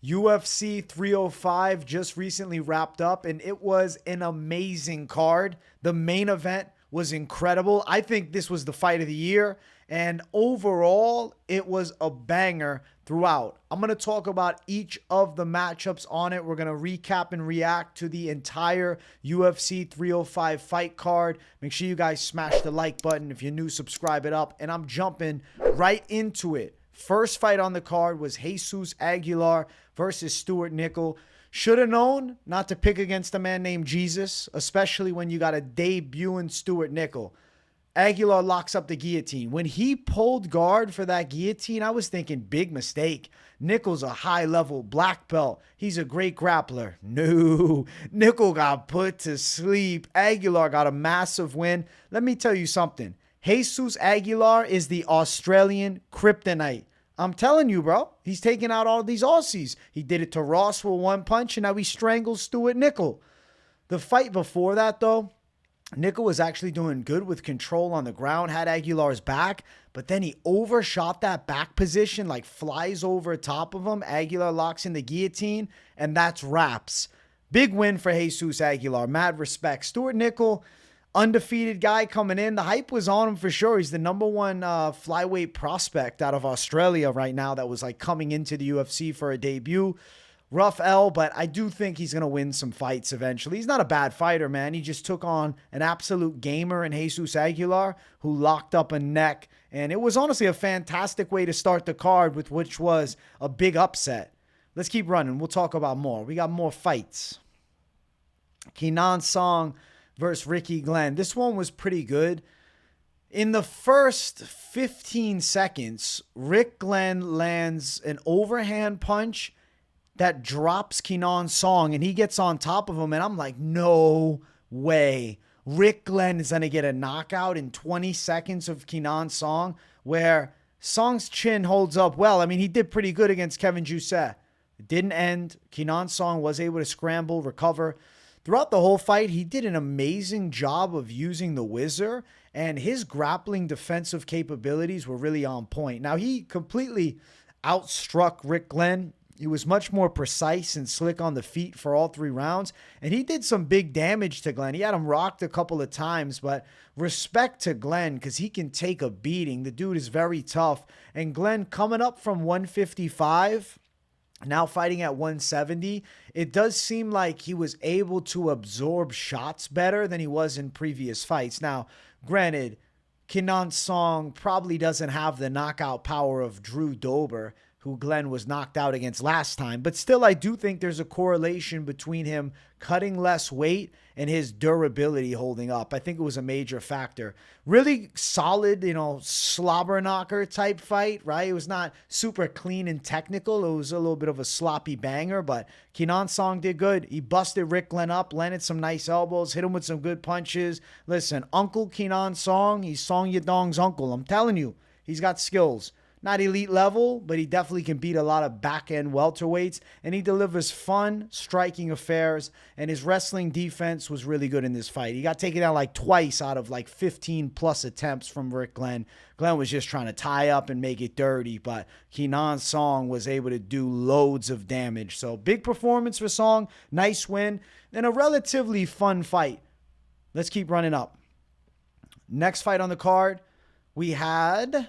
UFC 305 just recently wrapped up, and it was an amazing card. The main event was incredible. I think this was the fight of the year, and overall, it was a banger throughout. I'm going to talk about each of the matchups on it. We're going to recap and react to the entire UFC 305 fight card. Make sure you guys smash the like button. If you're new, subscribe it up, and I'm jumping right into it. First fight on the card was Jesus Aguilar versus Stewart Nicoll. Should have known not to pick against a man named Jesus, especially when you got a debuting Stewart Nicoll. Aguilar locks up the guillotine. When he pulled guard for that guillotine, I was thinking big mistake. Nicoll's a high-level black belt. He's a great grappler. No, Nicoll got put to sleep. Aguilar got a massive win. Let me tell you something. Jesus Aguilar is the Australian kryptonite. I'm telling you, bro. He's taking out all these Aussies. He did it to Ross with one punch, and now he strangles Stewart Nicoll. The fight before that, though, Nicoll was actually doing good with control on the ground, had Aguilar's back, but then he overshot that back position, like flies over top of him. Aguilar locks in the guillotine, and that's wraps. Big win for Jesus Aguilar. Mad respect. Stewart Nicoll, undefeated guy coming in. The hype was on him for sure. He's the number one flyweight prospect out of Australia right now that was like coming into the UFC for a debut. Rough L, but I do think he's going to win some fights eventually. He's not a bad fighter, man. He just took on an absolute gamer in Jesus Aguilar who locked up a neck. And it was honestly a fantastic way to start the card, with which was a big upset. Let's keep running. We'll talk about more. We got more fights. Kenan Song versus Ricky Glenn. This one was pretty good. In the first 15 seconds, Rick Glenn lands an overhand punch that drops Kenan Song, and he gets on top of him, and I'm like, no way. Rick Glenn is going to get a knockout in 20 seconds of Kenan Song, where Song's chin holds up well. I mean, he did pretty good against Kevin Jousset. It didn't end. Kenan Song was able to scramble, recover. Throughout the whole fight, he did an amazing job of using the whizzer, and his grappling defensive capabilities were really on point. Now, he completely outstruck Rick Glenn. He was much more precise and slick on the feet for all 3 rounds, and he did some big damage to Glenn. He had him rocked a couple of times, but respect to Glenn because he can take a beating. The dude is very tough, and Glenn coming up from 155, now fighting at 170, it does seem like he was able to absorb shots better than he was in previous fights. Now, granted, Kenan Song probably doesn't have the knockout power of Drew Dober, who Glenn was knocked out against last time. But still, I do think there's a correlation between him cutting less weight and his durability holding up. I think it was a major factor. Really solid, slobber knocker type fight, right? It was not super clean and technical. It was a little bit of a sloppy banger, but Kenan Song did good. He busted Rick Glenn up, landed some nice elbows, hit him with some good punches. Listen, Uncle Kenan Song, he's Song Yadong's uncle. I'm telling you, he's got skills. Not elite level, but he definitely can beat a lot of back-end welterweights, and he delivers fun, striking affairs, and his wrestling defense was really good in this fight. He got taken out like twice out of like 15-plus attempts from Rick Glenn. Glenn was just trying to tie up and make it dirty, but Kenan Song was able to do loads of damage. So big performance for Song, nice win, and a relatively fun fight. Let's keep running up. Next fight on the card, we had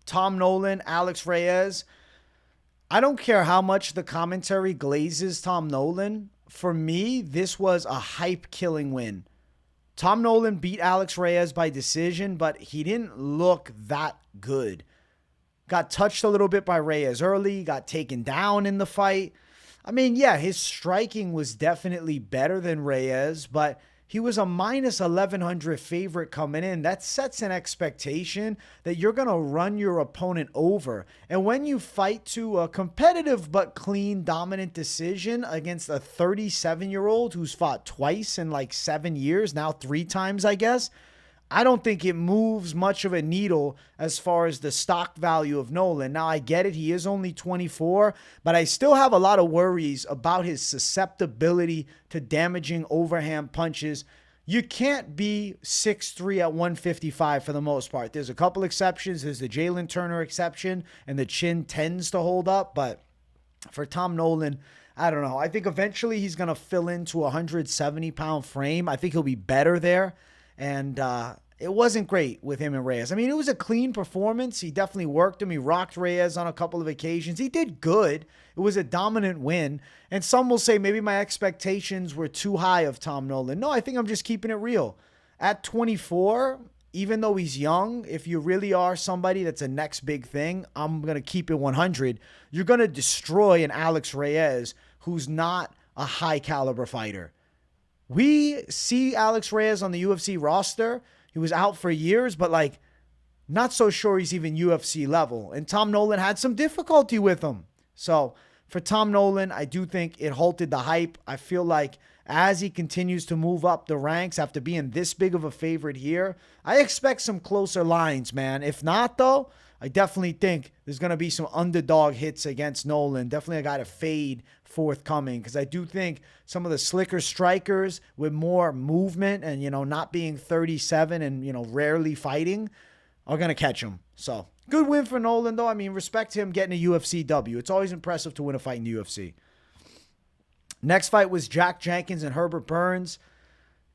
Tom Nolan, Alex Reyes. I don't care how much the commentary glazes Tom Nolan. For me, this was a hype-killing win. Tom Nolan beat Alex Reyes by decision, but he didn't look that good. Got touched a little bit by Reyes early, got taken down in the fight. I mean, yeah, his striking was definitely better than Reyes, but he was a minus 1,100 favorite coming in. That sets an expectation that you're going to run your opponent over. And when you fight to a competitive but clean, dominant decision against a 37-year-old who's fought twice in like 7 years, now 3 times, I guess, I don't think it moves much of a needle as far as the stock value of Nolan. Now, I get it. He is only 24, but I still have a lot of worries about his susceptibility to damaging overhand punches. You can't be 6'3" at 155 for the most part. There's a couple exceptions. There's the Jalen Turner exception, and the chin tends to hold up, but For Tom Nolan, I don't know. I think eventually he's going to fill into a 170-pound frame. I think he'll be better there. And it wasn't great with him and Reyes. I mean, it was a clean performance. He definitely worked him. He rocked Reyes on a couple of occasions. He did good. It was a dominant win. And some will say maybe my expectations were too high of Tom Nolan. No, I think I'm just keeping it real. At 24, even though he's young, if you really are somebody that's a next big thing, I'm going to keep it 100. You're going to destroy an Alex Reyes who's not a high caliber fighter. We see Alex Reyes on the UFC roster. He was out for years, but like, not so sure he's even UFC level. And Tom Nolan had some difficulty with him. So for Tom Nolan, I do think it halted the hype. I feel like as he continues to move up the ranks after being this big of a favorite here, I expect some closer lines, man. If not, though, I definitely think there's going to be some underdog hits against Nolan. Definitely a guy to fade forthcoming, because I do think some of the slicker strikers with more movement and, not being 37 and, rarely fighting are going to catch him. So good win for Nolan, though. I mean, respect to him getting a UFC W. It's always impressive to win a fight in the UFC. Next fight was Jack Jenkins and Herbert Burns.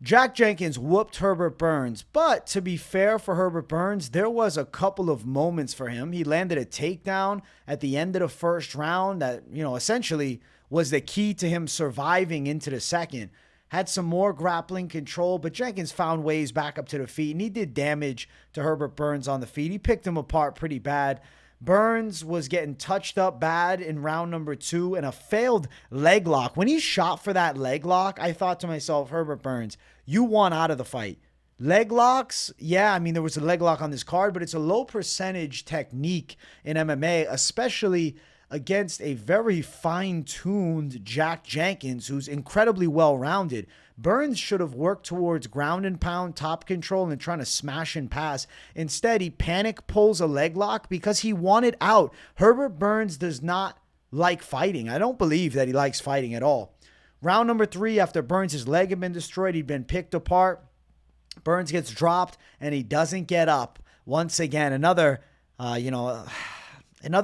Jack Jenkins whooped Herbert Burns, but to be fair for Herbert Burns, there was a couple of moments for him. He landed a takedown at the end of the first round that, essentially was the key to him surviving into the second. Had some more grappling control, but Jenkins found ways back up to the feet, and he did damage to Herbert Burns on the feet. He picked him apart pretty bad. Burns was getting touched up bad in round number 2 and a failed leg lock. When he shot for that leg lock, I thought to myself, Herbert Burns, you want out of the fight. Leg locks, yeah, I mean, there was a leg lock on this card, but it's a low percentage technique in MMA, especially against a very fine-tuned Jack Jenkins, who's incredibly well-rounded. Burns should have worked towards ground and pound top control and trying to smash and pass. Instead, he panic pulls a leg lock because he wanted out. Herbert Burns does not like fighting. I don't believe that he likes fighting at all. Round number 3, after Burns' leg had been destroyed, he'd been picked apart. Burns gets dropped, and he doesn't get up. Once again, another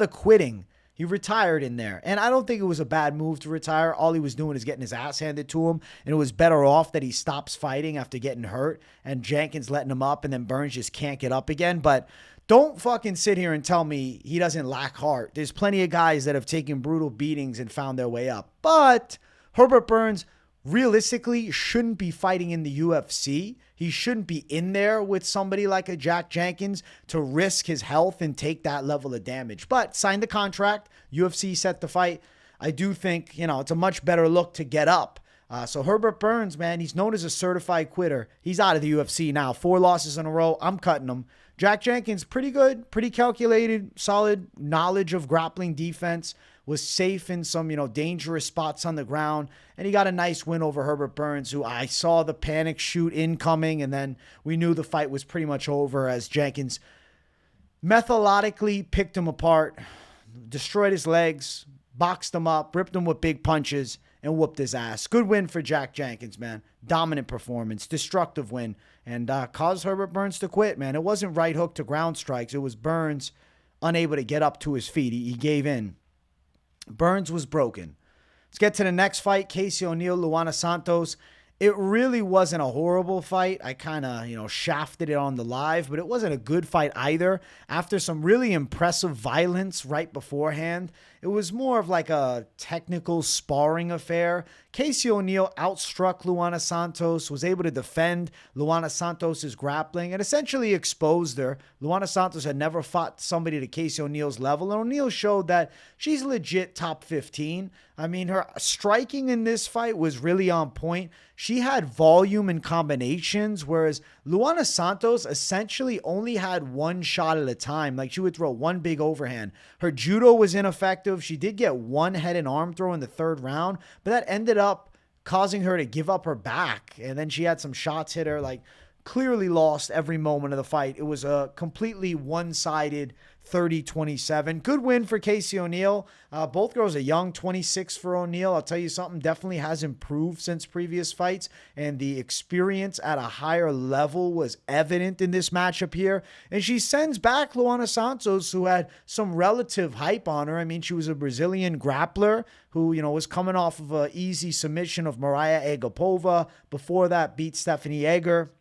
quitting. He retired in there. And I don't think it was a bad move to retire. All he was doing is getting his ass handed to him. And it was better off that he stops fighting after getting hurt and Jenkins letting him up and then Burns just can't get up again. But don't fucking sit here and tell me he doesn't lack heart. There's plenty of guys that have taken brutal beatings and found their way up. But Herbert Burns realistically shouldn't be fighting in the UFC. He shouldn't be in there with somebody like a Jack Jenkins to risk his health and take that level of damage. But signed the contract. UFC set the fight. I do think, it's a much better look to get up. So Herbert Burns, man, he's known as a certified quitter. He's out of the UFC now. 4 losses in a row. I'm cutting him. Jack Jenkins, pretty good, pretty calculated, solid knowledge of grappling defense. Was safe in some, dangerous spots on the ground. And he got a nice win over Herbert Burns, who I saw the panic shoot incoming. And then we knew the fight was pretty much over as Jenkins methodically picked him apart, destroyed his legs, boxed him up, ripped him with big punches, and whooped his ass. Good win for Jack Jenkins, man. Dominant performance, destructive win, and caused Herbert Burns to quit, man. It wasn't right hook to ground strikes. It was Burns unable to get up to his feet. He gave in. Burns was broken. Let's get to the next fight. Casey O'Neill, Luana Santos. It really wasn't a horrible fight. I kind of, shafted it on the live, but it wasn't a good fight either. After some really impressive violence right beforehand, it was more of like a technical sparring affair. Casey O'Neill outstruck Luana Santos, was able to defend Luana Santos' grappling, and essentially exposed her. Luana Santos had never fought somebody to Casey O'Neill's level, and O'Neill showed that she's legit top 15. I mean, her striking in this fight was really on point. She had volume and combinations, whereas Luana Santos essentially only had one shot at a time. Like, she would throw one big overhand. Her judo was ineffective. She did get one head and arm throw in the 3rd round, but that ended up causing her to give up her back. And then she had some shots hit her, like clearly lost every moment of the fight. It was a completely one-sided 30-27. Good win for Casey O'Neill. Both girls are young, 26 for O'Neill. I'll tell you something, definitely has improved since previous fights, and the experience at a higher level was evident in this matchup here. And she sends back Luana Santos, who had some relative hype on her. I mean, she was a Brazilian grappler who, was coming off of an easy submission of Mariah Agapova. Before that, beat Stephanie Egger.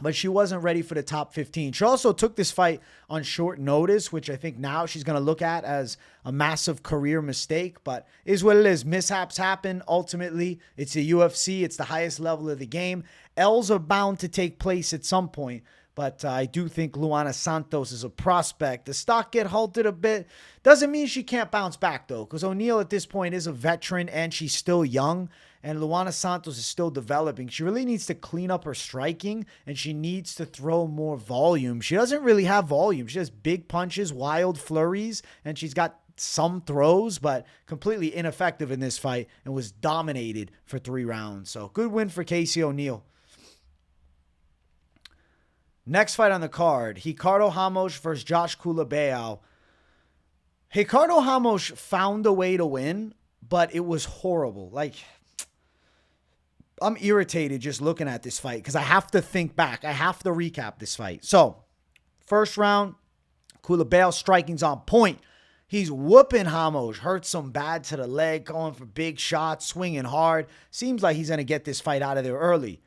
But she wasn't ready for the top 15. She also took this fight on short notice, which I think now she's going to look at as a massive career mistake. But is what it is. Mishaps happen. Ultimately, it's the UFC. It's the highest level of the game. L's are bound to take place at some point. But I do think Luana Santos is a prospect. The stock get halted a bit. Doesn't mean she can't bounce back, though, because O'Neill at this point is a veteran and she's still young. And Luana Santos is still developing. She really needs to clean up her striking, and she needs to throw more volume. She doesn't really have volume. She has big punches, wild flurries, and she's got some throws, but completely ineffective in this fight and was dominated for 3 rounds. So good win for Casey O'Neill. Next fight on the card, Ricardo Ramos versus Josh Culibao. Ricardo Ramos found a way to win, but it was horrible. I'm irritated just looking at this fight because I have to think back. I have to recap this fight. So, first round, Culibao striking's on point. He's whooping Ramos. Hurts him bad to the leg, going for big shots, swinging hard. Seems like he's going to get this fight out of there early.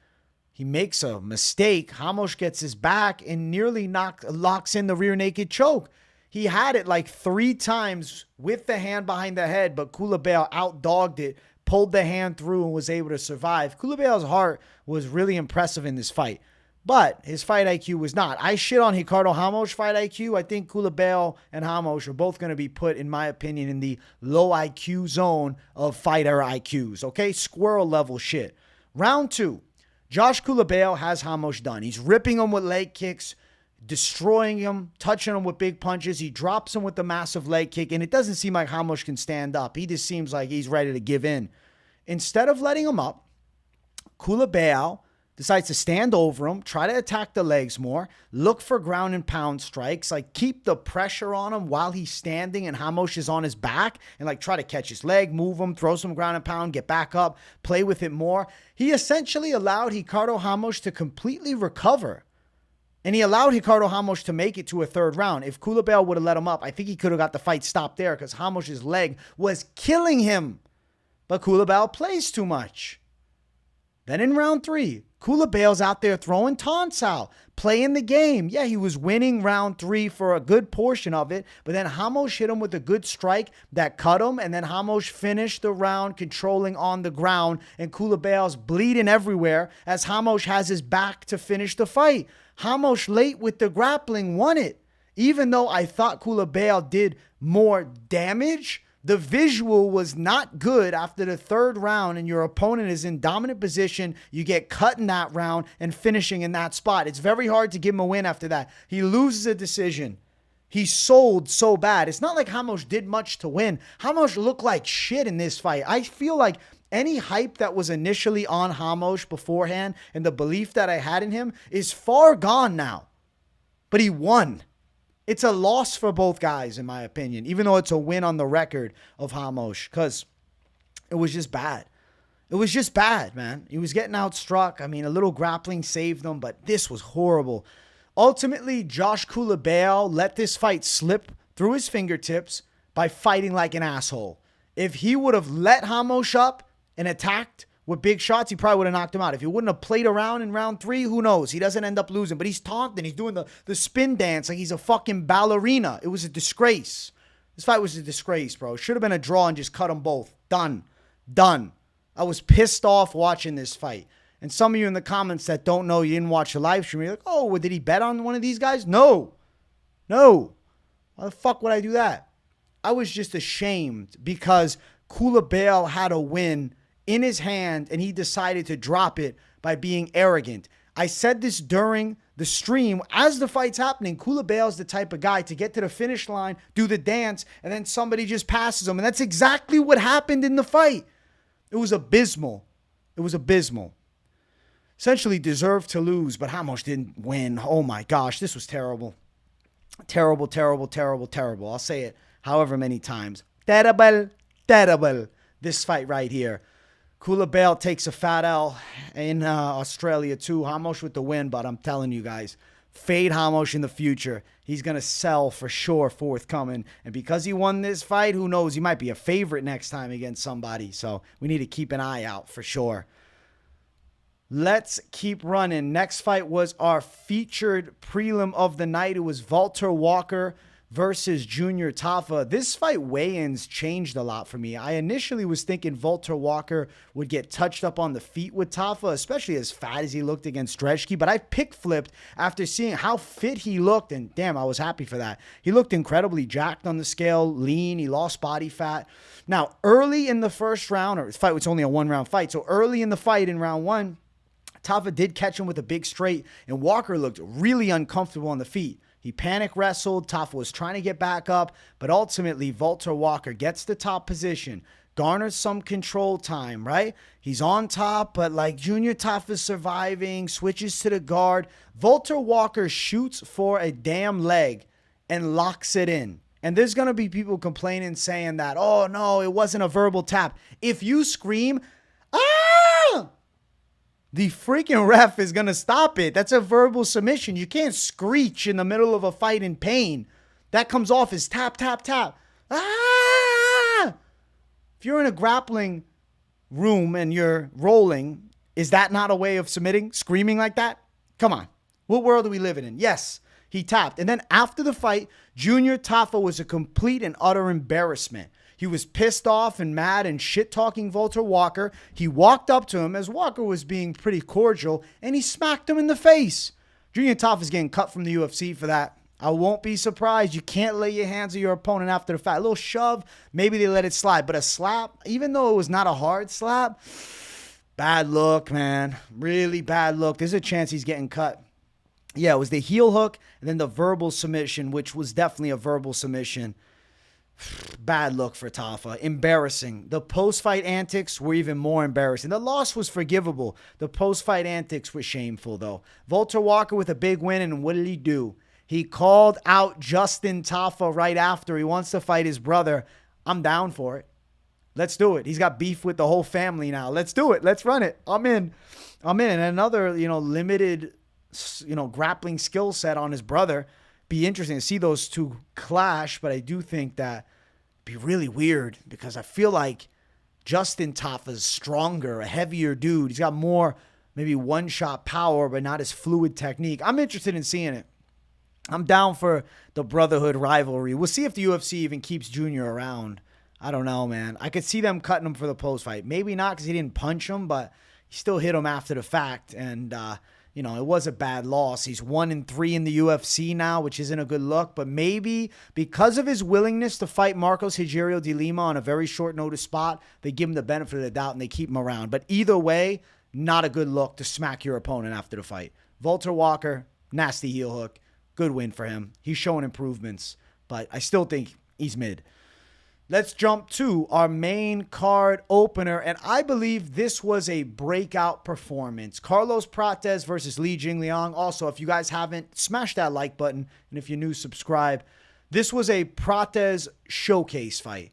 He makes a mistake. Ramos gets his back and nearly locks in the rear naked choke. He had it 3 times with the hand behind the head, but Culibao outdogged it, pulled the hand through, and was able to survive. Culibao's heart was really impressive in this fight, but his fight IQ was not. I shit on Ricardo Ramos' fight IQ. I think Culibao and Ramos are both going to be put, in my opinion, in the low IQ zone of fighter IQs, okay? Squirrel level shit. Round 2. Josh Culibao has Ramos done. He's ripping him with leg kicks, destroying him, touching him with big punches. He drops him with the massive leg kick, and it doesn't seem like Ramos can stand up. He just seems like he's ready to give in. Instead of letting him up, Culibao decides to stand over him, try to attack the legs more, look for ground and pound strikes, keep the pressure on him while he's standing and Ramos is on his back, and try to catch his leg, move him, throw some ground and pound, get back up, play with it more. He essentially allowed Ricardo Ramos to completely recover. And he allowed Ricardo Ramos to make it to a 3rd round. If Culibao would have let him up, I think he could have got the fight stopped there because Ramos' leg was killing him. But Culibao plays too much. Then in round 3, Culibao's out there throwing taunts out, playing the game. Yeah, he was winning round 3 for a good portion of it, but then Ramos hit him with a good strike that cut him, and then Ramos finished the round controlling on the ground, and Culibao's bleeding everywhere as Ramos has his back to finish the fight. Ramos late with the grappling won it. Even though I thought Culibao did more damage, the visual was not good after the 3rd round and your opponent is in dominant position. You get cut in that round and finishing in that spot. It's very hard to give him a win after that. He loses a decision. He sold so bad. It's not like Ramos did much to win. Ramos looked like shit in this fight. I feel like any hype that was initially on Ramos beforehand and the belief that I had in him is far gone now. But he won. It's a loss for both guys, in my opinion, even though it's a win on the record of Ramos, because it was just bad. It was just bad, man. He was getting outstruck. I mean, a little grappling saved him, but this was horrible. Ultimately, Josh Culibao let this fight slip through his fingertips by fighting like an asshole. If he would have let Ramos up and attacked with big shots, he probably would have knocked him out. If he wouldn't have played around in round 3, who knows? He doesn't end up losing. But he's taunting. He's doing the spin dance like he's a fucking ballerina. It was a disgrace. This fight was a disgrace, bro. It should have been a draw and just cut them both. Done. Done. I was pissed off watching this fight. And some of you in the comments that don't know, you didn't watch the live stream, you're like, oh, well, did he bet on one of these guys? No. No. Why the fuck would I do that? I was just ashamed because Culibao had a win in his hand, and he decided to drop it by being arrogant. I said this during the stream. As the fight's happening, Culibao's the type of guy to get to the finish line, do the dance, and then somebody just passes him. And that's exactly what happened in the fight. It was abysmal. It was abysmal. essentially deserved to lose, but Ramos didn't win. Oh my gosh, this was terrible. Terrible, terrible, terrible, terrible. I'll say it however many times. Terrible, terrible. This fight right here. Culibao takes a fat L in Australia too. Ramos with the win, but I'm telling you guys, fade Ramos in the future. He's going to sell for sure forthcoming. And because he won this fight, who knows? He might be a favorite next time against somebody. So we need to keep an eye out for sure. Let's keep running. Next fight was our featured prelim of the night. It was Valter Walker versus Junior Tafa. This fight weigh-ins changed a lot for me. I initially was thinking Valter Walker would get touched up on the feet with Tafa, especially as fat as he looked against Drejki, but I pick-flipped after seeing how fit he looked, and damn, I was happy for that. He looked incredibly jacked on the scale, lean, he lost body fat. Now, early in the first round, or this fight was only a one-round fight, so early in the fight in round one, Tafa did catch him with a big straight, and Walker looked really uncomfortable on the feet. He panic wrestled. Tafa was trying to get back up, but ultimately Valter Walker gets the top position, garners some control time, right? He's on top, but like Junior Tafa's surviving, switches to the guard. Valter Walker shoots for a damn leg and locks it in. And there's going to be people complaining saying that, oh no, it wasn't a verbal tap. If you scream, ah! The freaking ref is going to stop it. That's a verbal submission. You can't screech in the middle of a fight in pain. That comes off as tap, tap, tap. Ah! If you're in a grappling room and you're rolling, is that not a way of submitting? Screaming like that? Come on. What world are we living in? Yes, he tapped. And then after the fight, Junior Tafa was a complete and utter embarrassment. He was pissed off and mad and shit-talking Valter Walker. He walked up to him as Walker was being pretty cordial, and he smacked him in the face. Junior Tafa is getting cut from the UFC for that. I won't be surprised. You can't lay your hands on your opponent after the fact. A little shove, maybe they let it slide. But a slap, even though it was not a hard slap, bad look, man. Really bad look. There's a chance he's getting cut. Yeah, it was the heel hook and then the verbal submission, which was definitely a verbal submission. Bad look for Tafa. Embarrassing. The post-fight antics were even more embarrassing. The loss was forgivable. The post-fight antics were shameful, though. Valter Walker with a big win, and what did he do? He called out Justin Tafa right after. He wants to fight his brother. I'm down for it. Let's do it. He's got beef with the whole family now. Let's do it. Let's run it. I'm in. And another, limited, grappling skill set on his brother. Be interesting to see those two clash, but I do think that be really weird because I feel like Justin Tafa's stronger, a heavier dude. He's got more maybe one-shot power, but not as fluid technique. I'm interested in seeing it. I'm down for the brotherhood rivalry. We'll see if the UFC even keeps Junior around. I don't know, man. I could see them cutting him for the post-fight. Maybe not because he didn't punch him, but he still hit him after the fact, and it was a bad loss. He's 1-3 in the UFC now, which isn't a good look. But maybe because of his willingness to fight Marcos Rogerio de Lima on a very short notice spot, they give him the benefit of the doubt and they keep him around. But either way, not a good look to smack your opponent after the fight. Valter Walker, nasty heel hook. Good win for him. He's showing improvements, but I still think he's mid. Let's jump to our main card opener, and I believe this was a breakout performance. Carlos Prates versus Jingliang. Also, if you guys haven't, smash that like button, and if you're new, subscribe. This was a Prates showcase fight.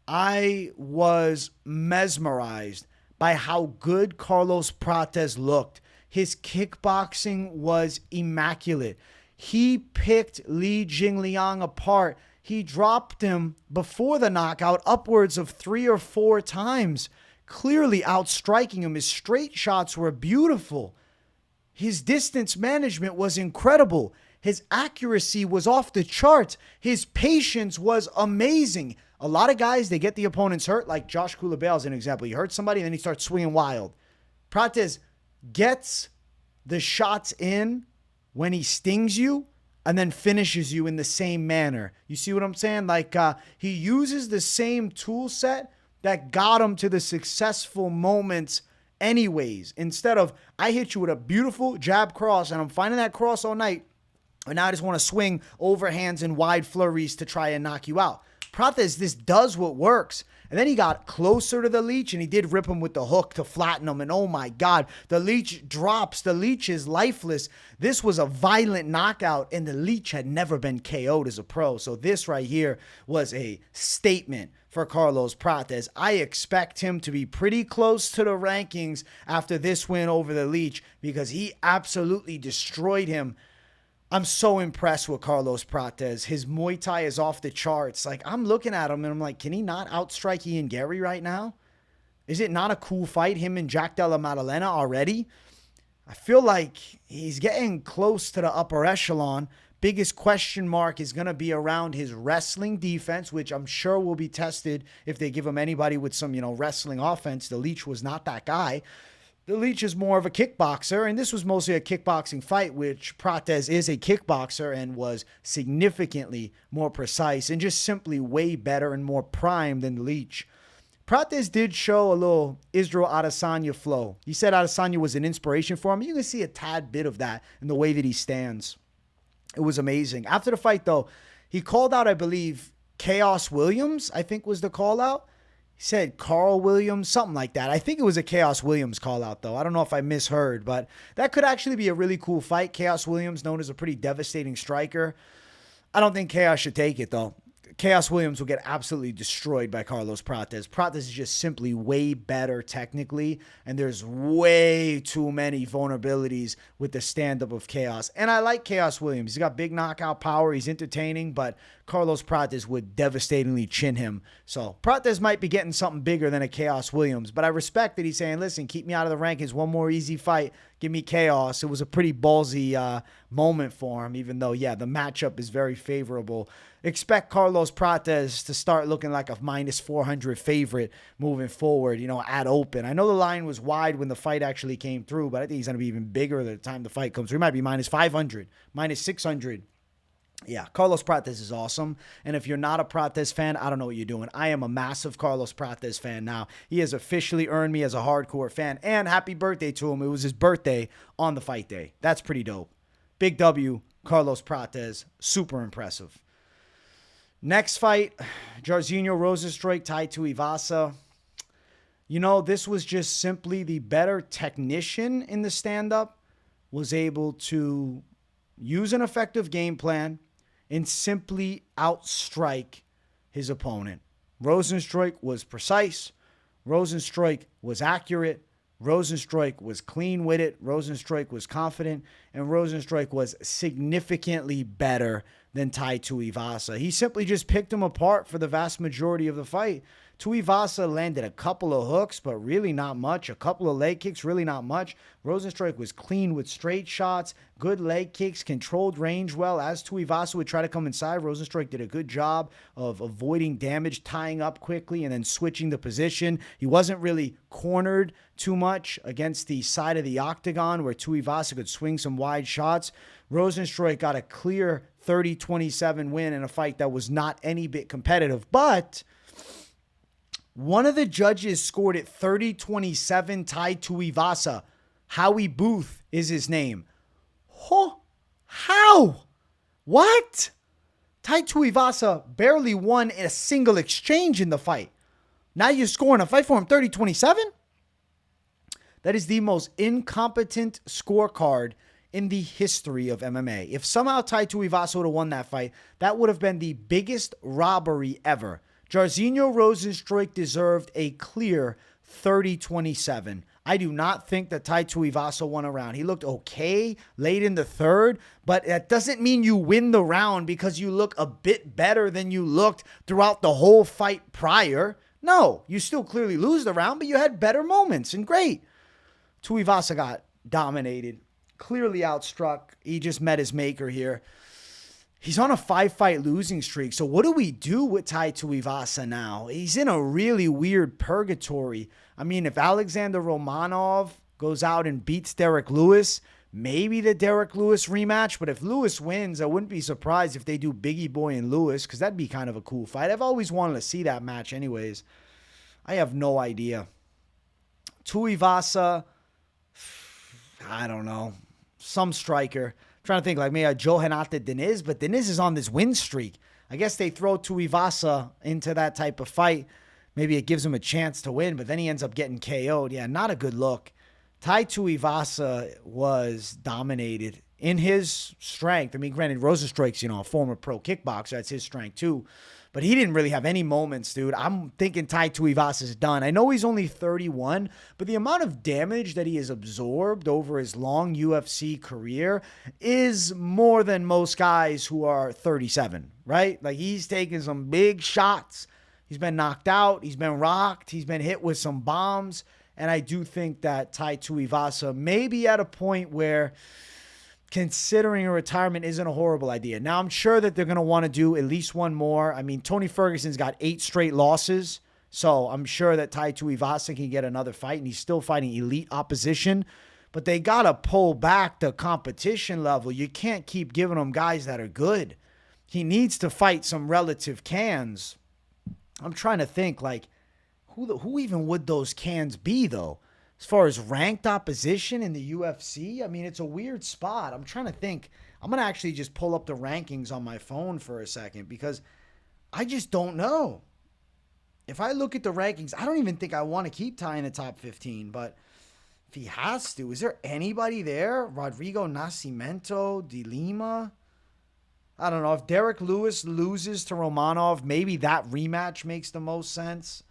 I was mesmerized by how good Carlos Prates looked. His kickboxing was immaculate. He picked Jingliang apart. He dropped him before the knockout upwards of 3 or 4 times, clearly outstriking him. His straight shots were beautiful. His distance management was incredible. His accuracy was off the charts. His patience was amazing. A lot of guys, they get the opponents hurt, like Josh Culibao is an example. He hurts somebody and then he starts swinging wild. Prates gets the shots in when he stings you and then finishes you in the same manner. You see what I'm saying? Like he uses the same tool set that got him to the successful moments anyways. Instead of, I hit you with a beautiful jab cross and I'm finding that cross all night, and now I just want to swing overhands and wide flurries to try and knock you out. Prates, this does what works. And then he got closer to the leech and he did rip him with the hook to flatten him. And oh my God, the leech drops. The leech is lifeless. This was a violent knockout and the leech had never been KO'd as a pro. So this right here was a statement for Carlos Prates. I expect him to be pretty close to the rankings after this win over the leech because he absolutely destroyed him. I'm so impressed with Carlos Prates. His Muay Thai is off the charts. Like, I'm looking at him and I'm like, can he not outstrike Ian Gary right now? Is it not a cool fight, him and Jack Della Maddalena already? I feel like he's getting close to the upper echelon. Biggest question mark is going to be around his wrestling defense, which I'm sure will be tested if they give him anybody with some, wrestling offense. The Leech was not that guy. The Leech is more of a kickboxer, and this was mostly a kickboxing fight, which Prates is a kickboxer and was significantly more precise and just simply way better and more prime than the Leech. Prates did show a little Israel Adesanya flow. He said Adesanya was an inspiration for him. You can see a tad bit of that in the way that he stands. It was amazing. After the fight, though, he called out, I believe, Chaos Williams, I think was the call out. He said Carl Williams, something like that. I think it was a Chaos Williams call out, though. I don't know if I misheard, but that could actually be a really cool fight. Chaos Williams, known as a pretty devastating striker. I don't think Chaos should take it, though. Chaos Williams will get absolutely destroyed by Carlos Prates. Prates is just simply way better technically, and there's way too many vulnerabilities with the stand-up of Chaos. And I like Chaos Williams. He's got big knockout power. He's entertaining, but Carlos Prates would devastatingly chin him. So Prates might be getting something bigger than a Chaos Williams, but I respect that he's saying, listen, keep me out of the rankings. One more easy fight. Give me Chaos. It was a pretty ballsy moment for him, even though, yeah, the matchup is very favorable. Expect Carlos Prates to start looking like a minus 400 favorite moving forward, at open. I know the line was wide when the fight actually came through, but I think he's going to be even bigger by the time the fight comes through. He might be minus 500, minus 600. Yeah, Carlos Prates is awesome. And if you're not a Prates fan, I don't know what you're doing. I am a massive Carlos Prates fan now. He has officially earned me as a hardcore fan. And happy birthday to him. It was his birthday on the fight day. That's pretty dope. Big W, Carlos Prates. Super impressive. Next fight, Jairzinho Rozenstruik, Tai Tuivasa. This was just simply the better technician in the stand-up was able to use an effective game plan and simply outstrike his opponent. Rozenstruik was precise. Rozenstruik was accurate. Rozenstruik was clean with it. Rozenstruik was confident. And Rozenstruik was significantly better than Tai Tuivasa. He simply just picked him apart for the vast majority of the fight. Tuivasa landed a couple of hooks, but really not much. A couple of leg kicks, really not much. Rozenstruik was clean with straight shots, good leg kicks, controlled range well. As Tuivasa would try to come inside, Rozenstruik did a good job of avoiding damage, tying up quickly, and then switching the position. He wasn't really cornered too much against the side of the octagon where Tuivasa could swing some wide shots. Rozenstruik got a clear 30-27 win in a fight that was not any bit competitive, but one of the judges scored it 30-27 Tai Tuivasa. Howie Booth is his name. Huh? How? What? Tai Tuivasa barely won in a single exchange in the fight. Now you're scoring a fight for him 30-27? That is the most incompetent scorecard in the history of MMA. If somehow Tai Tuivasa would have won that fight, that would have been the biggest robbery ever. Jairzinho Rozenstruik deserved a clear 30-27. I do not think that Tai Tuivasa won a round. He looked okay late in the third, but that doesn't mean you win the round because you look a bit better than you looked throughout the whole fight prior. No, you still clearly lose the round, but you had better moments, and great. Tuivasa got dominated, clearly outstruck. He just met his maker here. He's on a 5-fight losing streak. So what do we do with Tai Tuivasa now? He's in a really weird purgatory. I mean, if Alexander Romanov goes out and beats Derek Lewis, maybe the Derek Lewis rematch. But if Lewis wins, I wouldn't be surprised if they do Biggie Boy and Lewis, because that'd be kind of a cool fight. I've always wanted to see that match anyways. I have no idea. Tuivasa, I don't know. Some striker. Trying to think like maybe Johanata Diniz, but Diniz is on this win streak. I guess they throw Tuivasa into that type of fight. Maybe it gives him a chance to win, but then he ends up getting KO'd. Yeah, not a good look. Tai Tuivasa was dominated in his strength. I mean, granted, Rozenstruik's, a former pro kickboxer. That's his strength too. But he didn't really have any moments, dude. I'm thinking Tai Tuivasa's done. I know he's only 31, but the amount of damage that he has absorbed over his long UFC career is more than most guys who are 37, right? Like, he's taken some big shots. He's been knocked out. He's been rocked. He's been hit with some bombs. And I do think that Tai Tuivasa may be at a point where considering a retirement isn't a horrible idea. Now, I'm sure that they're going to want to do at least one more. I mean, Tony Ferguson's got 8 straight losses, so I'm sure that Tai Tuivasa can get another fight, and he's still fighting elite opposition. But they got to pull back the competition level. You can't keep giving him guys that are good. He needs to fight some relative cans. I'm trying to think, like, who even would those cans be, though? As far as ranked opposition in the UFC, I mean, it's a weird spot. I'm trying to think. I'm going to actually just pull up the rankings on my phone for a second because I just don't know. If I look at the rankings, I don't even think I want to keep Tai in the top 15, but if he has to, is there anybody there? Rodrigo Nascimento, De Lima? I don't know. If Derek Lewis loses to Romanov, maybe that rematch makes the most sense.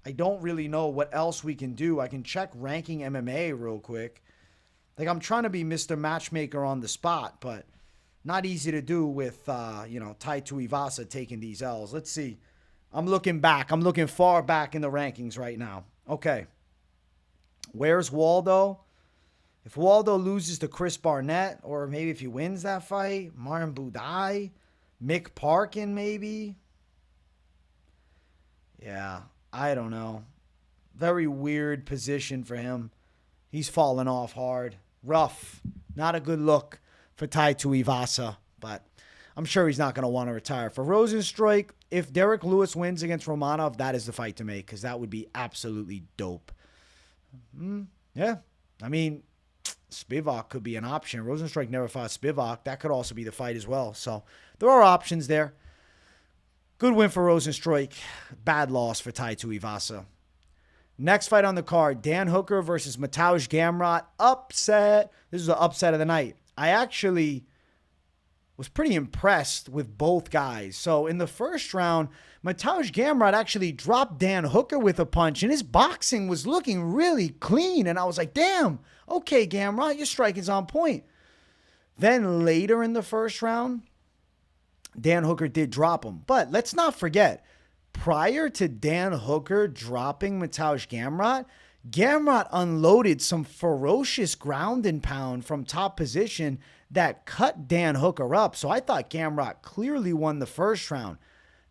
I don't really know what else we can do. I can check ranking MMA real quick. Like, I'm trying to be Mr. Matchmaker on the spot, but not easy to do with, Tai Tuivasa taking these L's. Let's see. I'm looking back. I'm looking far back in the rankings right now. Okay. Where's Waldo? If Waldo loses to Chris Barnett, or maybe if he wins that fight, Martin Budai, Mick Parkin maybe. Yeah. I don't know. Very weird position for him. He's fallen off hard. Rough. Not a good look for Tai Tuivasa, but I'm sure he's not going to want to retire. For Rozenstruik, if Derek Lewis wins against Romanov, that is the fight to make because that would be absolutely dope. Yeah. I mean, Spivak could be an option. Rozenstruik never fought Spivak. That could also be the fight as well. So there are options there. Good win for Rozenstruik. Bad loss for Tai Tuivasa. Next fight on the card, Dan Hooker versus Mateusz Gamrot. Upset. This is the upset of the night. I actually was pretty impressed with both guys. So in the first round, Mateusz Gamrot actually dropped Dan Hooker with a punch, and his boxing was looking really clean. And I was like, damn, okay, Gamrot, your striking's on point. Then later in the first round, Dan Hooker did drop him. But let's not forget, prior to Dan Hooker dropping Mateusz Gamrot, Gamrot unloaded some ferocious ground and pound from top position that cut Dan Hooker up. So I thought Gamrot clearly won the first round.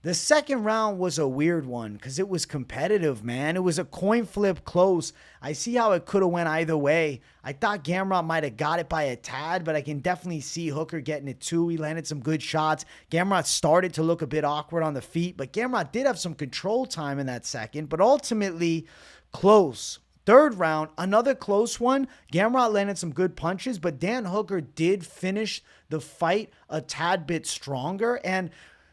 The second round was a weird one because it was competitive, man. It was a coin flip close. I see how it could have went either way. I thought Gamrot might have got it by a tad, but I can definitely see Hooker getting it too. He landed some good shots. Gamrot started to look a bit awkward on the feet, but Gamrot did have some control time in that second, but ultimately close. Third round, another close one. Gamrot landed some good punches, but Dan Hooker did finish the fight a tad bit stronger. And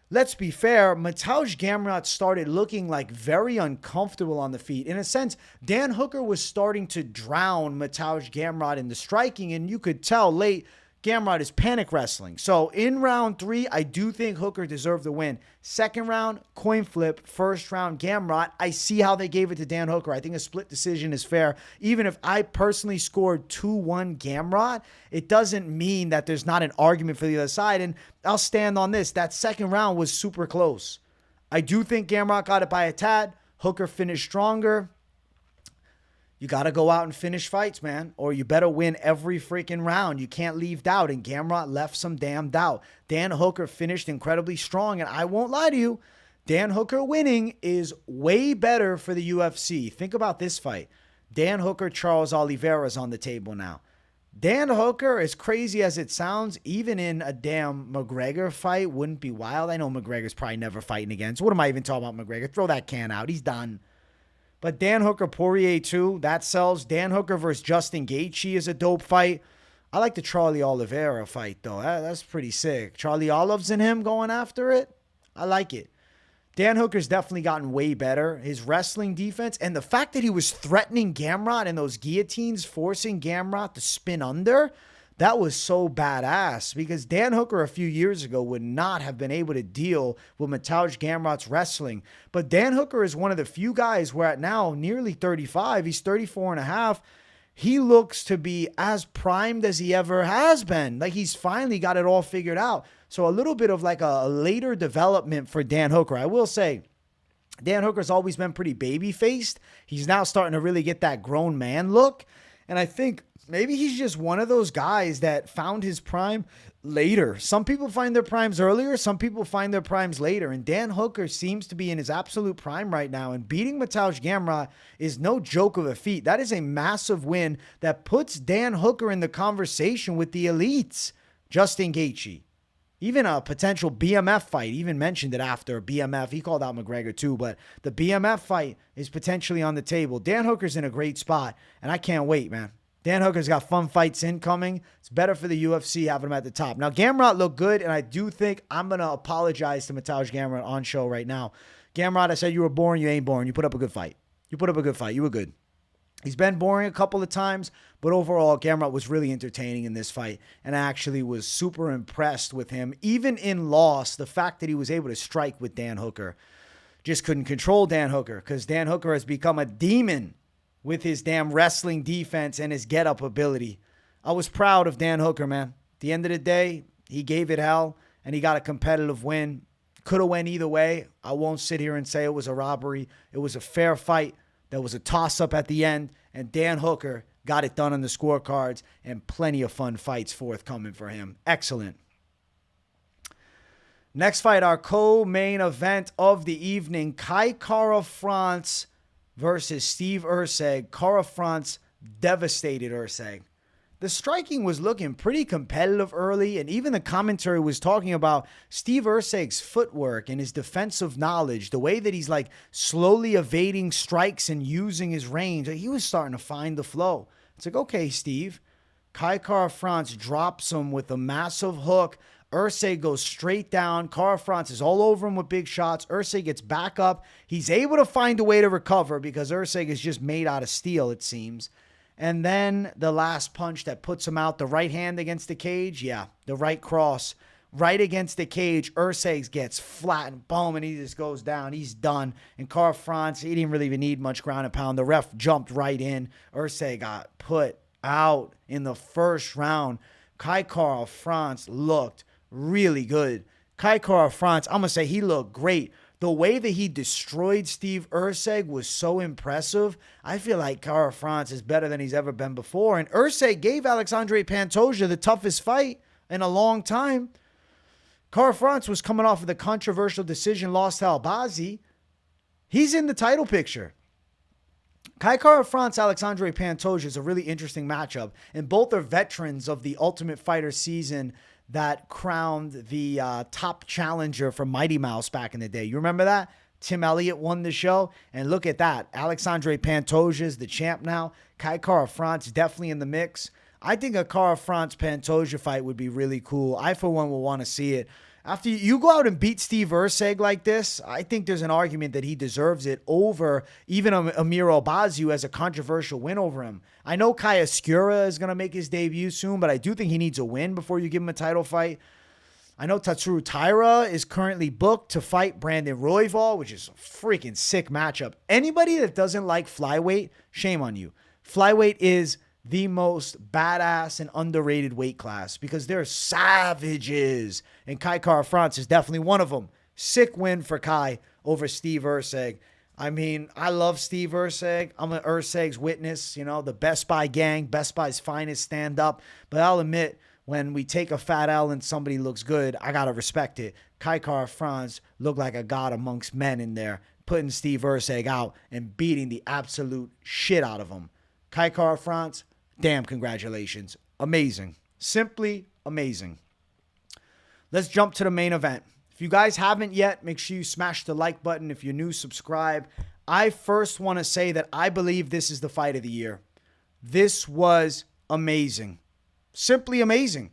let's be fair, Mateusz Gamrot started looking like very uncomfortable on the feet. In a sense, Dan Hooker was starting to drown Mateusz Gamrot in the striking, and you could tell late Gamrot is panic wrestling. So in round 3, I do think Hooker deserved the win. Second round, coin flip. First round, Gamrot. I see how they gave it to Dan Hooker. I think a split decision is fair. Even if I personally scored 2-1 Gamrot, it doesn't mean that there's not an argument for the other side. And I'll stand on this. That second round was super close. I do think Gamrot got it by a tad. Hooker finished stronger. You got to go out and finish fights, man, or you better win every freaking round. You can't leave doubt, and Gamrot left some damn doubt. Dan Hooker finished incredibly strong, and I won't lie to you, Dan Hooker winning is way better for the UFC. Think about this fight. Dan Hooker, Charles Oliveira is on the table now. Dan Hooker, as crazy as it sounds, even in a damn McGregor fight, wouldn't be wild. I know McGregor's probably never fighting again, so what am I even talking about McGregor? Throw that can out. He's done. But Dan Hooker, Poirier 2, that sells. Dan Hooker versus Justin Gaethje is a dope fight. I like the Charlie Oliveira fight, though. That's pretty sick. Charlie Olives and him going after it. I like it. Dan Hooker's definitely gotten way better. His wrestling defense and the fact that he was threatening Gamrot in those guillotines, forcing Gamrot to spin under, that was so badass because Dan Hooker a few years ago would not have been able to deal with Mateusz Gamrot's wrestling. But Dan Hooker is one of the few guys where at now nearly 35, he's 34 and a half. He looks to be as primed as he ever has been. Like he's finally got it all figured out. So a little bit of like a later development for Dan Hooker. I will say Dan Hooker's always been pretty baby-faced. He's now starting to really get that grown man look. And I think maybe he's just one of those guys that found his prime later. Some people find their primes earlier. Some people find their primes later. And Dan Hooker seems to be in his absolute prime right now. And beating Mateusz Gamrot is no joke of a feat. That is a massive win that puts Dan Hooker in the conversation with the elites. Justin Gaethje. Even a potential BMF fight, even mentioned it after BMF. He called out McGregor too, but the BMF fight is potentially on the table. Dan Hooker's in a great spot, and I can't wait, man. Dan Hooker's got fun fights incoming. It's better for the UFC having him at the top. Now, Gamrot looked good, and I do think I'm going to apologize to Mateusz Gamrot on show right now. Gamrot, I said you were boring. You ain't boring. You put up a good fight. You were good. He's been boring a couple of times, but overall, Gamrot was really entertaining in this fight, and I actually was super impressed with him. Even in loss, the fact that he was able to strike with Dan Hooker. Just couldn't control Dan Hooker because Dan Hooker has become a demon with his damn wrestling defense and his get-up ability. I was proud of Dan Hooker, man. At the end of the day, he gave it hell, and he got a competitive win. Could have went either way. I won't sit here and say it was a robbery. It was a fair fight. There was a toss-up at the end, and Dan Hooker got it done on the scorecards, and plenty of fun fights forthcoming for him. Excellent. Next fight, our co-main event of the evening, Kai Kara-France versus Steve Erceg. Kara-France devastated Erceg. The striking was looking pretty competitive early, and even the commentary was talking about Steve Erceg's footwork and his defensive knowledge, the way that he's like slowly evading strikes and using his range. He was starting to find the flow. It's like, okay, Steve. Kai Kara-France drops him with a massive hook. Erceg goes straight down. Kara-France is all over him with big shots. Erceg gets back up. He's able to find a way to recover because Erceg is just made out of steel, it seems. And then the last punch that puts him out, the right hand against the cage. Yeah, the right cross. Right against the cage. Erceg gets flattened. Boom, and he just goes down. He's done. And Kara-France, he didn't really even need much ground and pound. The ref jumped right in. Erceg got put out in the first round. Kai Kara-France looked really good. Kai Kara-France, I'm going to say he looked great. The way that he destroyed Steve Erceg was so impressive. I feel like Kara-France is better than he's ever been before. And Erceg gave Alexandre Pantoja the toughest fight in a long time. Kara-France was coming off of the controversial decision, lost to Albazi. He's in the title picture. Kai Kara-France, Alexandre Pantoja is a really interesting matchup. And both are veterans of the Ultimate Fighter season that crowned the top challenger for Mighty Mouse back in the day. You remember that? Tim Elliott won the show. And look at that. Alexandre Pantoja is the champ now. Kai Kara-France definitely in the mix. I think a Kara-France-Pantoja fight would be really cool. I, for one, will want to see it. After you go out and beat Steve Erceg like this, I think there's an argument that he deserves it over even Amir Albazi, who has a controversial win over him. I know Kai Escura is going to make his debut soon, but I do think he needs a win before you give him a title fight. I know Tatsuro Taira is currently booked to fight Brandon Royval, which is a freaking sick matchup. Anybody that doesn't like flyweight, shame on you. Flyweight is the most badass and underrated weight class because they're savages. And Kai Kara-France is definitely one of them. Sick win for Kai over Steve Erceg. I mean, I love Steve Erceg. I'm an Erceg's witness, you know, the Best Buy gang, Best Buy's finest stand up. But I'll admit, when we take a fat L and somebody looks good, I got to respect it. Kai Kara-France looked like a god amongst men in there, putting Steve Erceg out and beating the absolute shit out of him. Kai Kara-France, damn, congratulations. Amazing. Simply amazing. Let's jump to the main event. If you guys haven't yet, make sure you smash the like button. If you're new, subscribe. I first want to say that I believe this is the fight of the year. This was amazing. Simply amazing.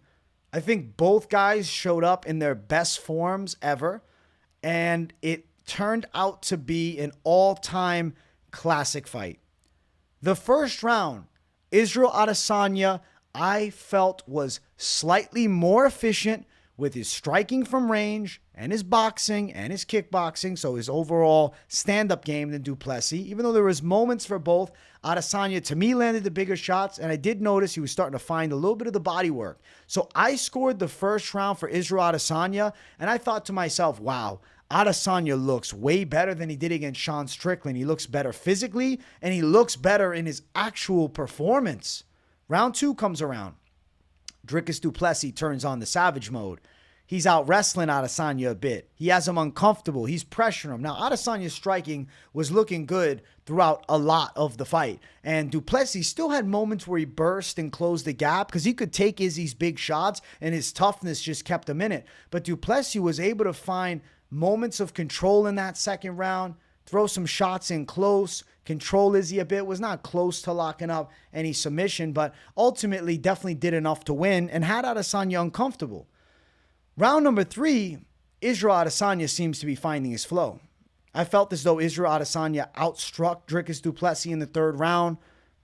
I think both guys showed up in their best forms ever. and it turned out to be an all-time classic fight. The first round, Israel Adesanya, I felt was slightly more efficient with his striking from range and his boxing and his kickboxing, so his overall stand-up game than du Plessis. Even though there was moments for both, Adesanya, to me, landed the bigger shots, and I did notice he was starting to find a little bit of the body work. So I scored the first round for Israel Adesanya, and I thought to myself, wow, Adesanya looks way better than he did against Sean Strickland. He looks better physically, and he looks better in his actual performance. Round 2 comes around. Dricus du Plessis turns on the savage mode. He's out wrestling Adesanya a bit. He has him uncomfortable. He's pressuring him. Now, Adesanya's striking was looking good throughout a lot of the fight. And du Plessis still had moments where he burst and closed the gap because he could take Izzy's big shots and his toughness just kept him in it. But du Plessis was able to find moments of control in that second round, throw some shots in close, control Izzy a bit, was not close to locking up any submission, but ultimately definitely did enough to win and had Adesanya uncomfortable. Round number 3, Israel Adesanya seems to be finding his flow. I felt as though Israel Adesanya outstruck Dricus du Plessis in the third round.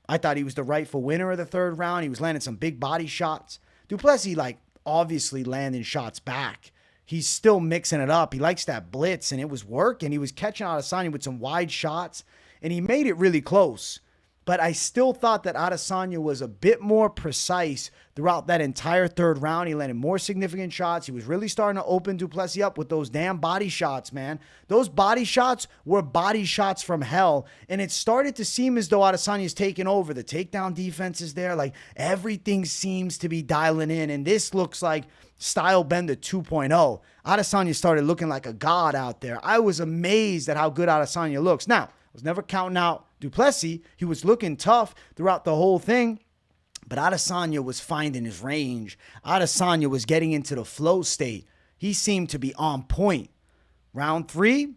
I thought he was the rightful winner of the third round. He was landing some big body shots. Du Plessis, obviously landing shots back. He's still mixing it up. He likes that blitz, and it was working. He was catching Adesanya with some wide shots, and he made it really close. But I still thought that Adesanya was a bit more precise throughout that entire third round. He landed more significant shots. He was really starting to open du Plessis up with those damn body shots, man. Those body shots were body shots from hell. And it started to seem as though Adesanya's taking over. The takedown defense is there. Everything seems to be dialing in. And this looks like Style Bender 2.0. Adesanya started looking like a god out there. I was amazed at how good Adesanya looks. Now, I was never counting out du Plessis. He was looking tough throughout the whole thing. But Adesanya was finding his range. Adesanya was getting into the flow state. He seemed to be on point. Round 4.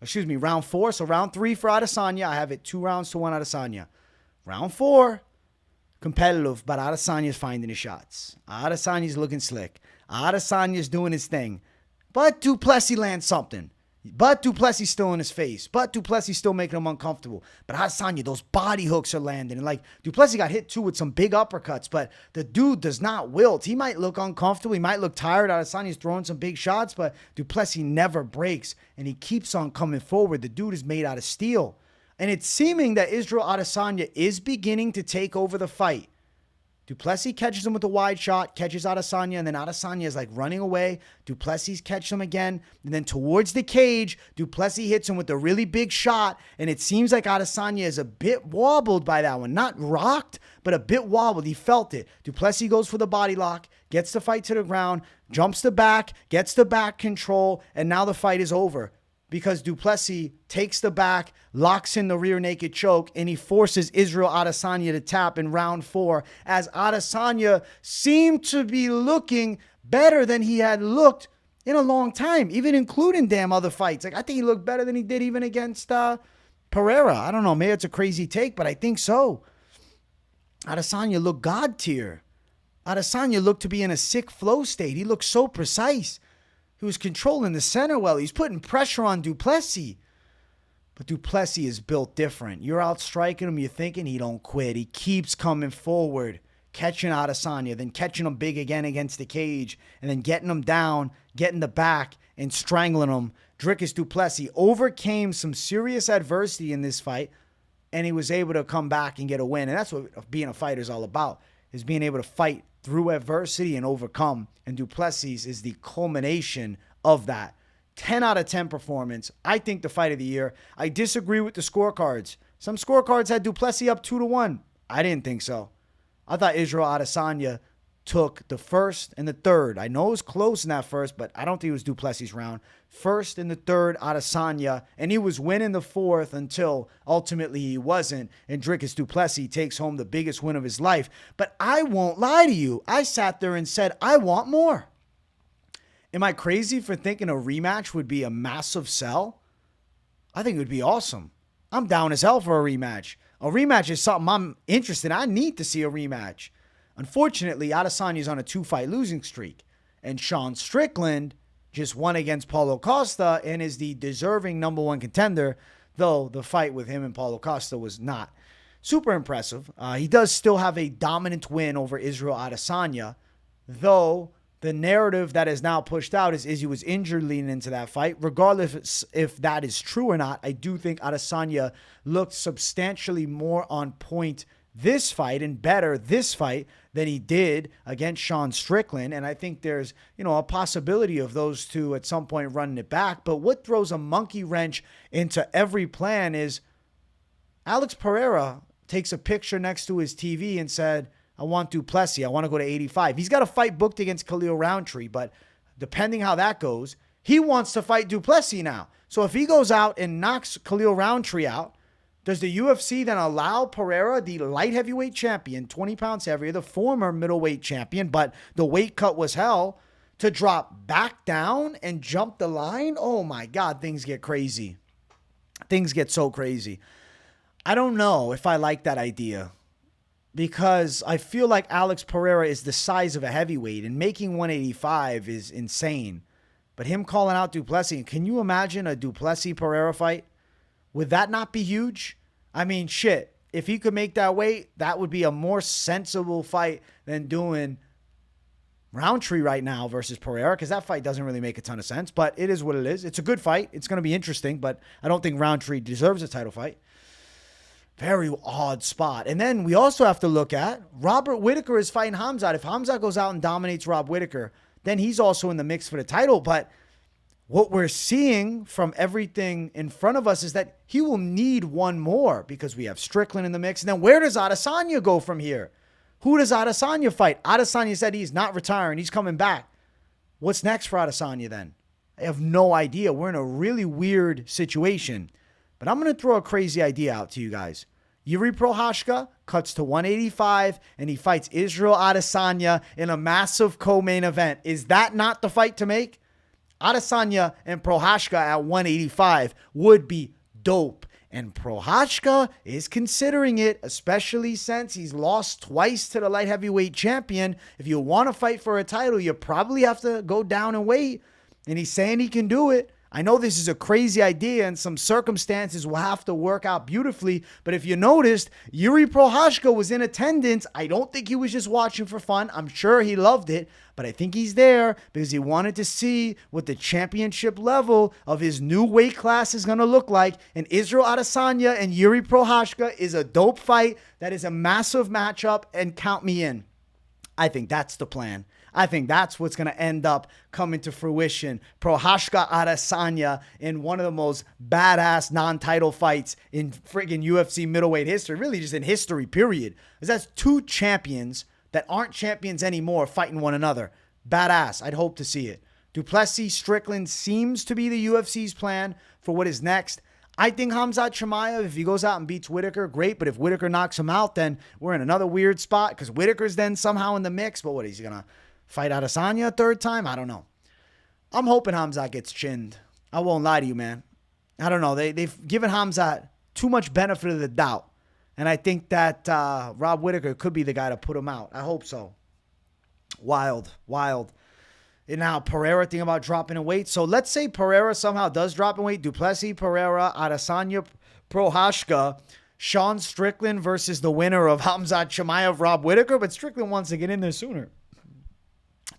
So round 3 for Adesanya. I have it 2-1 Adesanya. Round 4, competitive, but Adesanya's finding his shots. Adesanya's looking slick. Adesanya's doing his thing. But du Plessis lands something. But du Plessis still in his face. But du Plessis still making him uncomfortable. But Adesanya, those body hooks are landing. And du Plessis got hit too with some big uppercuts. But the dude does not wilt. He might look uncomfortable. He might look tired. Adesanya's throwing some big shots. But du Plessis never breaks. And he keeps on coming forward. The dude is made out of steel. And it's seeming that Israel Adesanya is beginning to take over the fight. Du Plessis catches him with a wide shot, catches Adesanya, and then Adesanya is running away. Du Plessis catches him again, and then towards the cage, du Plessis hits him with a really big shot, and it seems like Adesanya is a bit wobbled by that one. Not rocked, but a bit wobbled. He felt it. Du Plessis goes for the body lock, gets the fight to the ground, jumps the back, gets the back control, and now the fight is over. Because du Plessis takes the back, locks in the rear naked choke, and he forces Israel Adesanya to tap in round 4 as Adesanya seemed to be looking better than he had looked in a long time, even including damn other fights. I think he looked better than he did even against Pereira. I don't know, maybe it's a crazy take, but I think so. Adesanya looked God tier. Adesanya looked to be in a sick flow state. He looked so precise. He was controlling the center well. He's putting pressure on du Plessis. But du Plessis is built different. You're out striking him. You're thinking he don't quit. He keeps coming forward, catching Adesanya, then catching him big again against the cage, and then getting him down, getting the back, and strangling him. Dricus du Plessis overcame some serious adversity in this fight, and he was able to come back and get a win. And that's what being a fighter is all about, is being able to fight through adversity and overcome. And du Plessis is the culmination of that. 10 out of 10 performance. I think the fight of the year. I disagree with the scorecards. Some scorecards had du Plessis up 2-1. I didn't think so. I thought Israel Adesanya took the first and the third. I know it was close in that first, but I don't think it was du Plessis' round. First and the third, Adesanya, and he was winning the fourth until ultimately he wasn't, and Dricus du Plessis takes home the biggest win of his life. But I won't lie to you. I sat there and said, I want more. Am I crazy for thinking a rematch would be a massive sell? I think it would be awesome. I'm down as hell for a rematch. A rematch is something I'm interested in. I need to see a rematch. Unfortunately, Adesanya's on a 2-fight losing streak. And Sean Strickland just won against Paulo Costa and is the deserving number one contender, though the fight with him and Paulo Costa was not super impressive. He does still have a dominant win over Israel Adesanya, though the narrative that is now pushed out is he was injured leading into that fight. Regardless if that is true or not, I do think Adesanya looked substantially more on point this fight and better this fight than he did against Sean Strickland. And I think there's, a possibility of those two at some point running it back. But what throws a monkey wrench into every plan is Alex Pereira takes a picture next to his TV and said, I want Du Plessis. I want to go to 85. He's got a fight booked against Khalil Roundtree, but depending how that goes, he wants to fight Du Plessis now. So if he goes out and knocks Khalil Roundtree out, does the UFC then allow Pereira, the light heavyweight champion, 20 pounds heavier, the former middleweight champion, but the weight cut was hell, to drop back down and jump the line? Oh my God, things get crazy. Things get so crazy. I don't know if I like that idea because I feel like Alex Pereira is the size of a heavyweight and making 185 is insane. But him calling out Du Plessis, can you imagine a Du Plessis-Pereira fight? Would that not be huge? I mean, shit. If he could make that weight, that would be a more sensible fight than doing Roundtree right now versus Pereira, because that fight doesn't really make a ton of sense. But it is what it is. It's a good fight. It's going to be interesting, but I don't think Roundtree deserves a title fight. Very odd spot. And then we also have to look at Robert Whittaker is fighting Khamzat. If Khamzat goes out and dominates Rob Whittaker, then he's also in the mix for the title. But what we're seeing from everything in front of us is that he will need one more because we have Strickland in the mix. And then where does Adesanya go from here? Who does Adesanya fight? Adesanya said he's not retiring. He's coming back. What's next for Adesanya then? I have no idea. We're in a really weird situation. But I'm going to throw a crazy idea out to you guys. Yuri Prochazka cuts to 185 and he fights Israel Adesanya in a massive co-main event. Is that not the fight to make? Adesanya and Prochazka at 185 would be dope. And Prochazka is considering it, especially since he's lost twice to the light heavyweight champion. If you want to fight for a title, you probably have to go down and weight. And he's saying he can do it. I know this is a crazy idea and some circumstances will have to work out beautifully. But if you noticed, Yuri Prochazka was in attendance. I don't think he was just watching for fun. I'm sure he loved it. But I think he's there because he wanted to see what the championship level of his new weight class is going to look like. And Israel Adesanya and Yuri Prochazka is a dope fight. That is a massive matchup. And count me in. I think that's the plan. I think that's what's going to end up coming to fruition. Prochazka Adesanya in one of the most badass non-title fights in friggin' UFC middleweight history. Really just in history, period. Because that's two champions that aren't champions anymore fighting one another. Badass. I'd hope to see it. Du Plessis Strickland seems to be the UFC's plan for what is next. I think Khamzat Chimaev, if he goes out and beats Whittaker, great. But if Whittaker knocks him out, then we're in another weird spot because Whittaker's then somehow in the mix. But what, is he going to fight Adesanya a third time? I don't know. I'm hoping Khamzat gets chinned. I won't lie to you, man. I don't know. They've given Khamzat too much benefit of the doubt. And I think that Rob Whittaker could be the guy to put him out. I hope so. Wild. And now Pereira thinking about dropping in weight. So let's say Pereira somehow does drop in weight. Du Plessis, Pereira, Adesanya, Prochazka, Sean Strickland versus the winner of Khamzat Chimaev, Rob Whittaker. But Strickland wants to get in there sooner.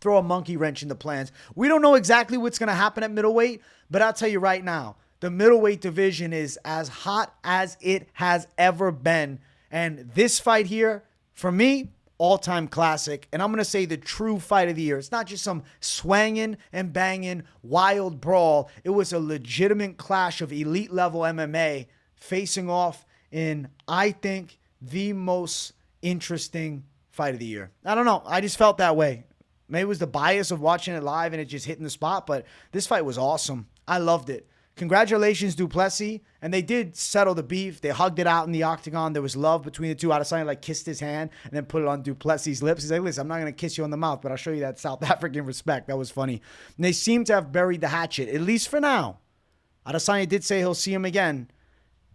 Throw a monkey wrench in the plans. We don't know exactly what's going to happen at middleweight, but I'll tell you right now, the middleweight division is as hot as it has ever been. And this fight here, for me, all-time classic. And I'm going to say the true fight of the year. It's not just some swanging and banging wild brawl. It was a legitimate clash of elite-level MMA facing off in, I think, the most interesting fight of the year. I don't know. I just felt that way. Maybe it was the bias of watching it live and it just hitting the spot, but this fight was awesome. I loved it. Congratulations, Du Plessis. And they did settle the beef. They hugged it out in the octagon. There was love between the two. Adesanya kissed his hand and then put it on Du Plessis' lips. He's like, listen, I'm not going to kiss you on the mouth, but I'll show you that South African respect. That was funny. And they seem to have buried the hatchet, at least for now. Adesanya did say he'll see him again.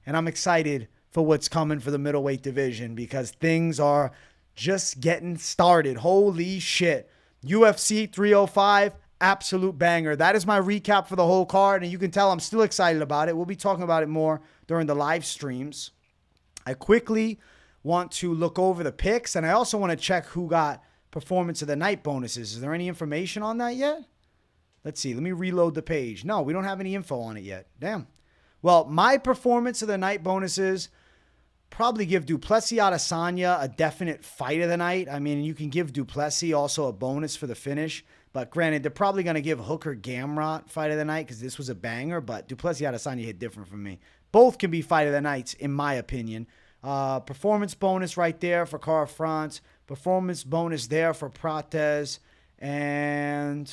And I'm excited for what's coming for the middleweight division because things are just getting started. Holy shit. UFC 305, absolute banger. That is my recap for the whole card, and you can tell I'm still excited about it. We'll be talking about it more during the live streams. I quickly want to look over the picks, and I also want to check who got performance of the night bonuses. Is there any information on that yet? Let's see. Let me reload the page. No, we don't have any info on it yet. Damn. Well, my performance of the night bonuses probably give du Plessis Adesanya a definite fight of the night. I mean, you can give du Plessis also a bonus for the finish. But granted, they're probably going to give Hooker Gamrot fight of the night because this was a banger. But du Plessis Adesanya hit different for me. Both can be fight of the nights, in my opinion. Performance bonus right there for Car France. Performance bonus there for Prates. And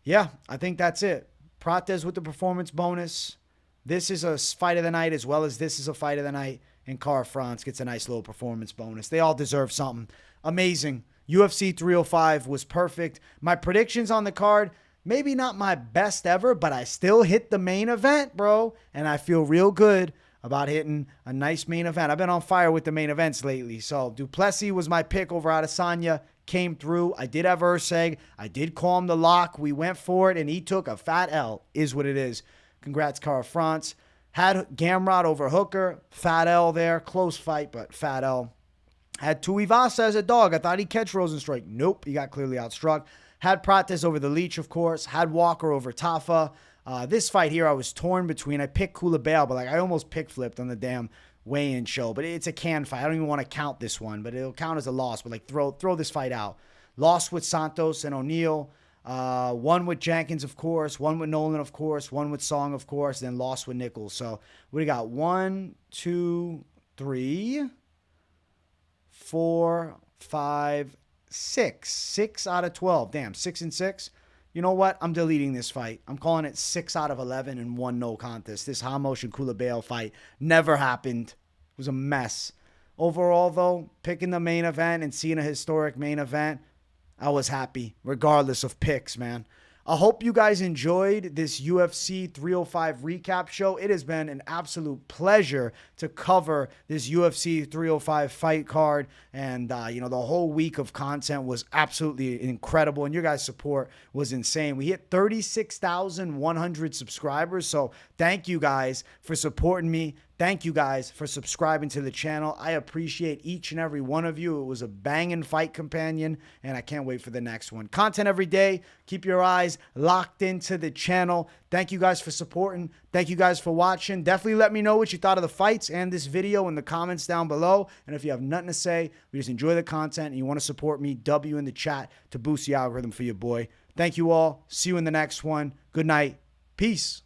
yeah, I think that's it. Prates with the performance bonus. This is a fight of the night as well as this is a fight of the night. And Car France gets a nice little performance bonus. They all deserve something. Amazing. UFC 305 was perfect. My predictions on the card, maybe not my best ever, but I still hit the main event, bro. And I feel real good about hitting a nice main event. I've been on fire with the main events lately. So du Plessis was my pick over Adesanya. Came through. I did have Erceg. I did call him the lock. We went for it, and he took a fat L. Is what it is. Congrats, Car France. Had Gamrot over Hooker. Fat L there. Close fight, but fat L. Had Tuivasa as a dog. I thought he'd catch Rozenstruik. Nope, he got clearly outstruck. Had Prates over the Leech, of course. Had Walker over Tafa. This fight here, I was torn between. I picked Culibao, but I almost pick flipped on the damn weigh-in show. But it's a can fight. I don't even want to count this one, but it'll count as a loss. But throw this fight out. Lost with Santos and O'Neal. One with Jenkins, of course. One with Nolan, of course. One with Song, of course. Then lost with Nicoll. So we got 1, 2, 3, 4, 5, 6. 6 out of 12. Damn, 6 and 6. You know what? I'm deleting this fight. I'm calling it 6 out of 11 and 1 no contest. This Ramos and Culibao fight never happened. It was a mess. Overall, though, picking the main event and seeing a historic main event, I was happy, regardless of picks, man. I hope you guys enjoyed this UFC 305 recap show. It has been an absolute pleasure to cover this UFC 305 fight card. And, the whole week of content was absolutely incredible. And your guys' support was insane. We hit 36,100 subscribers. So thank you guys for supporting me. Thank you guys for subscribing to the channel. I appreciate each and every one of you. It was a banging fight companion, and I can't wait for the next one. Content every day. Keep your eyes locked into the channel. Thank you guys for supporting. Thank you guys for watching. Definitely let me know what you thought of the fights and this video in the comments down below. And if you have nothing to say, we just enjoy the content and you want to support me, W in the chat to boost the algorithm for your boy. Thank you all. See you in the next one. Good night. Peace.